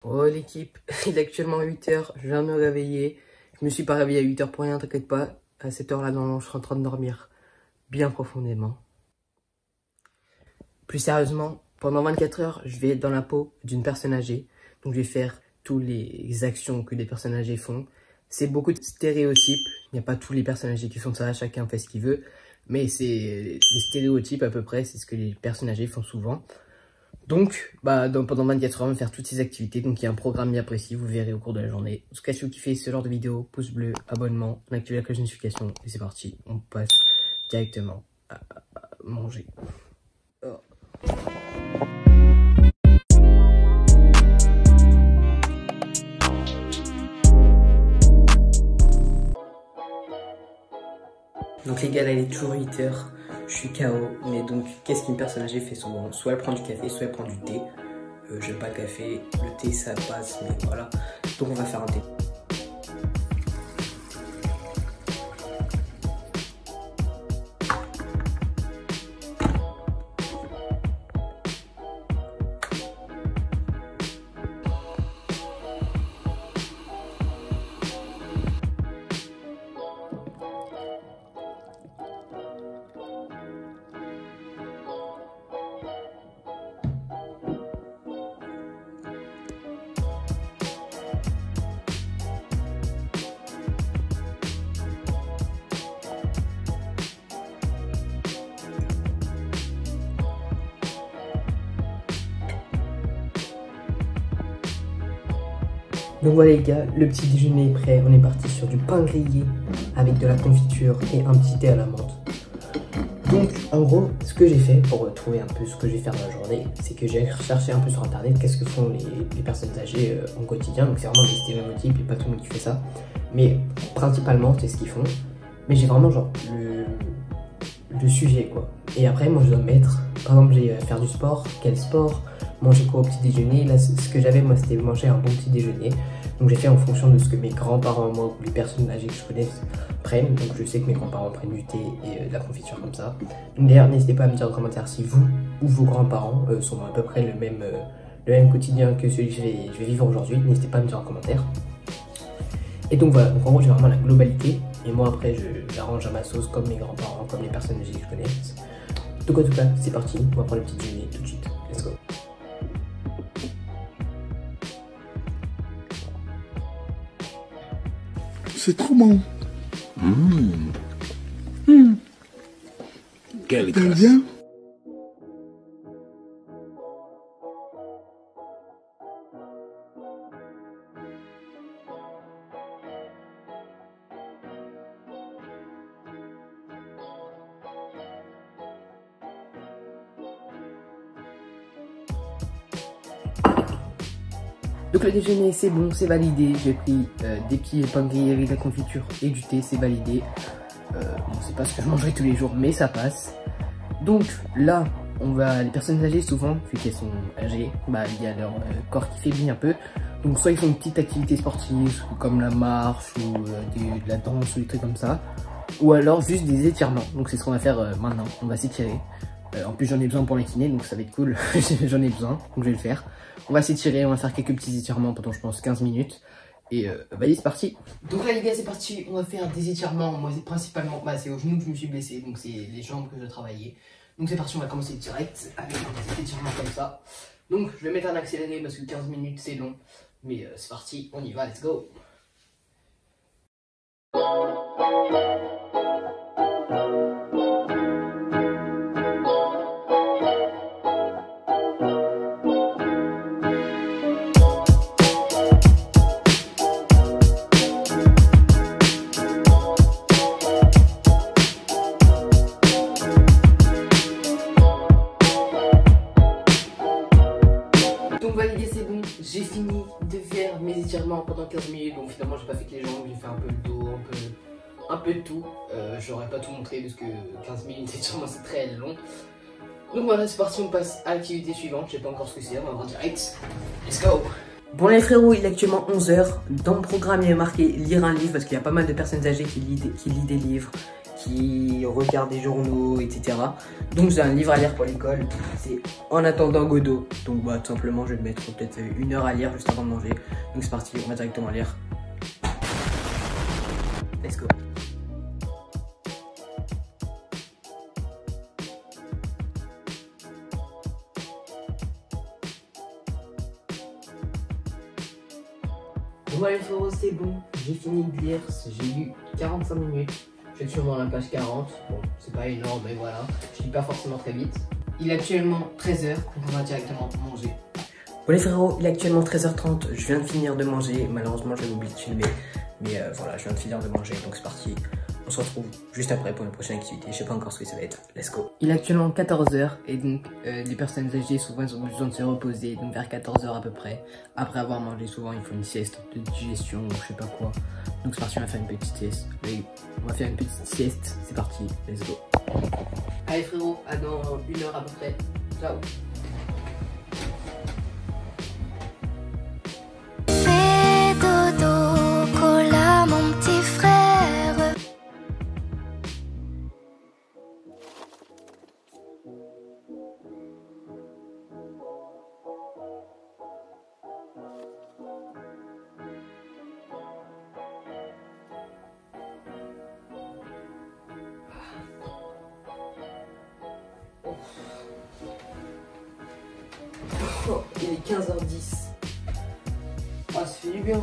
Oh l'équipe, il est actuellement 8h, je viens de me réveiller. Je me suis pas réveillé à 8h pour rien, t'inquiète pas. À cette heure-là, normalement, je suis en train de dormir bien profondément. Plus sérieusement, pendant 24 heures, je vais être dans la peau d'une personne âgée. Donc je vais faire toutes les actions que des personnes âgées font. C'est beaucoup de stéréotypes. Il n'y a pas tous les personnes âgées qui font ça, chacun fait ce qu'il veut. Mais c'est des stéréotypes à peu près, c'est ce que les personnes âgées font souvent. Donc, pendant 24 heures, on va faire toutes ces activités. Donc, il y a un programme bien précis, vous verrez au cours de la journée. En tout cas, si vous kiffez ce genre de vidéo, pouce bleu, abonnement, activez la cloche de notification. Et c'est parti, on passe directement à manger. Oh. Donc les gars, là, il est toujours 8h. Je suis KO, mais donc qu'est-ce qu'une personne âgée fait souvent? Soit elle prend du café, soit elle prend du thé. J'aime pas le café, le thé ça passe, mais voilà. Donc on va faire un thé. Donc voilà les gars, le petit déjeuner est prêt, on est parti sur du pain grillé avec de la confiture et un petit thé à la menthe. Donc en gros, ce que j'ai fait pour trouver un peu ce que je vais faire dans la journée, c'est que j'ai recherché un peu sur internet qu'est-ce que font les personnes âgées au quotidien. Donc c'est vraiment des stéréotypes et pas tout le monde qui fait ça. Mais principalement c'est ce qu'ils font. Mais j'ai vraiment genre le sujet quoi. Et après moi je dois mettre, par exemple j'ai faire du sport, quel sport, manger quoi au petit déjeuner. Là ce que j'avais moi c'était manger un bon petit déjeuner. Donc j'ai fait en fonction de ce que mes grands-parents moi ou les personnes âgées que je connais prennent. Donc je sais que mes grands-parents prennent du thé et de la confiture comme ça. Donc d'ailleurs n'hésitez pas à me dire en commentaire si vous ou vos grands-parents sont à peu près le même quotidien que celui que je vais vivre aujourd'hui. N'hésitez pas à me dire en commentaire. Et donc voilà, donc en gros j'ai vraiment la globalité. Et moi après j'arrange à ma sauce comme mes grands-parents, comme les personnes âgées que je connais. Donc en tout cas c'est parti, on va prendre le petit déjeuner tout de suite. Let's go. C'est trop bon. Quelle T'aimes grâce. bien? Donc le déjeuner c'est bon, c'est validé. J'ai pris des petits pains grillés avec de la confiture et du thé, c'est validé. Bon, c'est pas ce que je mangerai tous les jours, mais ça passe. Donc là, les personnes âgées souvent, vu qu'elles sont âgées, il y a leur corps qui faiblit un peu. Donc soit ils font une petite activité sportive, comme la marche ou de la danse ou des trucs comme ça. Ou alors juste des étirements. Donc c'est ce qu'on va faire maintenant, on va s'étirer. En plus j'en ai besoin pour la kiné, donc ça va être cool. J'en ai besoin, donc je vais le faire. On va s'étirer, on va faire quelques petits étirements pendant je pense 15 minutes. Et vas-y c'est parti. Donc là les gars c'est parti, on va faire des étirements. Moi principalement, c'est au genou que je me suis blessé, donc c'est les jambes que je dois travailler. Donc c'est parti, on va commencer direct avec des étirements comme ça. Donc je vais mettre un accéléré parce que 15 minutes c'est long. Mais c'est parti, on y va, let's go. Donc validé c'est bon, j'ai fini de faire mes étirements pendant 15 minutes. Donc finalement j'ai pas fait que les jambes, j'ai fait un peu le dos, un peu de tout. J'aurais pas tout montré parce que 15 minutes d'étirement c'est très long. Donc voilà c'est parti, on passe à l'activité suivante. Je sais pas encore ce que c'est, on va voir direct. Let's go. Bon les frérots, il est actuellement 11h. Dans le programme il est marqué lire un livre parce qu'il y a pas mal de personnes âgées qui lisent des livres, qui regarde des journaux, etc. Donc j'ai un livre à lire pour l'école, c'est En attendant Godot. Donc bah tout simplement je vais mettre peut-être 1 heure à lire juste avant de manger. Donc c'est parti, on va directement lire. Let's go. Bon allez frérot, c'est bon, j'ai fini de lire, j'ai lu 45 minutes, je suis sûrement à la page 40, bon c'est pas énorme mais voilà, je lis pas forcément très vite. Il est actuellement 13h, donc on va directement manger. Bon les frérots, il est actuellement 13h30, je viens de finir de manger, malheureusement j'avais oublié de filmer, mais voilà, je viens de finir de manger, donc c'est parti. On se retrouve juste après pour une prochaine activité, je sais pas encore ce que ça va être, let's go. Il est actuellement 14h et donc les personnes âgées souvent elles ont besoin de se reposer, donc vers 14h à peu près. Après avoir mangé souvent il faut une sieste de digestion ou je sais pas quoi. Donc c'est parti, on va faire une petite sieste. Oui, on va faire une petite sieste, c'est parti, let's go. Allez frérot, à dans 1 heure à peu près, ciao. Fais dodo, cola mon petit frère. Oh, il est 15h10. Oh, ça fait du bien.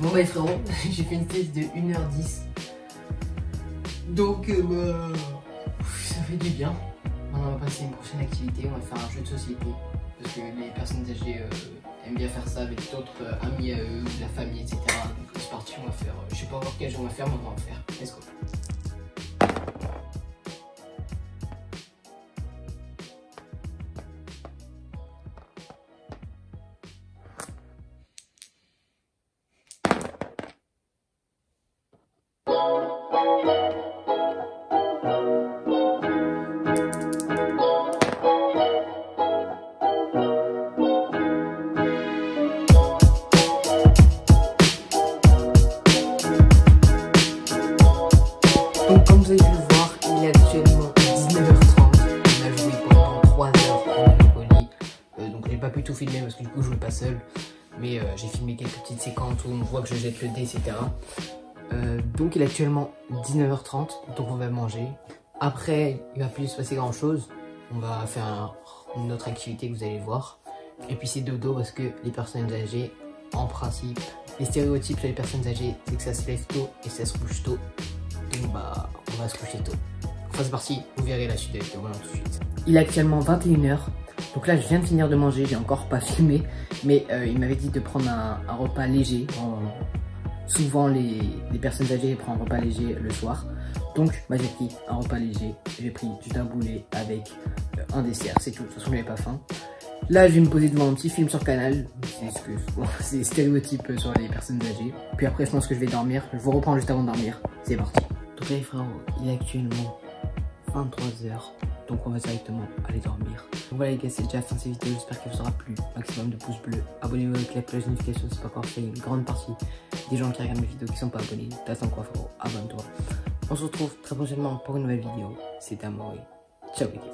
Bon bah les frérots, j'ai fait une sieste de 1h10. Donc bah, ça fait du bien. Maintenant on va passer à une prochaine activité, on va faire un jeu de société. Parce que les personnes âgées aiment bien faire ça avec d'autres amis à eux, de la famille, etc. Donc c'est parti, on va faire, je sais pas encore quel jeu on va faire, mais on va en faire. Let's go. Donc comme vous avez pu le voir, il est actuellement 19h30, on a joué pendant 3 heures en Monopoly, donc j'ai pas pu tout filmer parce que du coup je jouais pas seul, mais j'ai filmé quelques petites séquences où on voit que je jette le dé, etc. Donc il est actuellement 19h30, donc on va manger. Après il va plus se passer grand chose, on va faire une autre activité que vous allez voir. Et puis c'est dodo parce que les personnes âgées, en principe, les stéréotypes sur les personnes âgées, c'est que ça se lève tôt et ça se couche tôt. Donc bah on va se coucher tôt. Enfin c'est parti, vous verrez la suite de la vidéo, voilà tout de suite. Il est actuellement 21h, donc là je viens de finir de manger, j'ai encore pas filmé, mais il m'avait dit de prendre un repas léger. Souvent les personnes âgées prennent un repas léger le soir, donc bah, j'ai pris un repas léger, j'ai pris juste un boulet avec un dessert, c'est tout, de toute façon j'avais pas faim. Là je vais me poser devant un petit film sur Canal, c'est stéréotype sur les personnes âgées. Puis après je pense que je vais dormir, je vous reprends juste avant de dormir, c'est parti. Donc là les frères, il est actuellement 23h, donc on va directement aller dormir. Donc voilà les gars, c'est déjà la fin de cette vidéo, j'espère qu'elle vous aura plu. Maximum de pouces bleus, abonnez-vous avec la cloche de notification si c'est pas encore fait. Une grande partie des gens qui regardent mes vidéos qui sont pas abonnés, t'attends quoi frérot, abonne-toi. On se retrouve très prochainement pour une nouvelle vidéo, c'était Amaury, ciao l'équipe.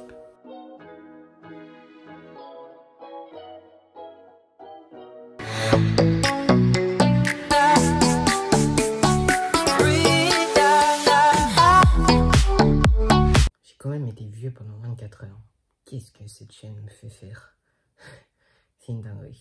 J'ai quand même été vieux pendant 24 heures. Qu'est-ce que cette chaîne me fait faire? C'est une dinguerie.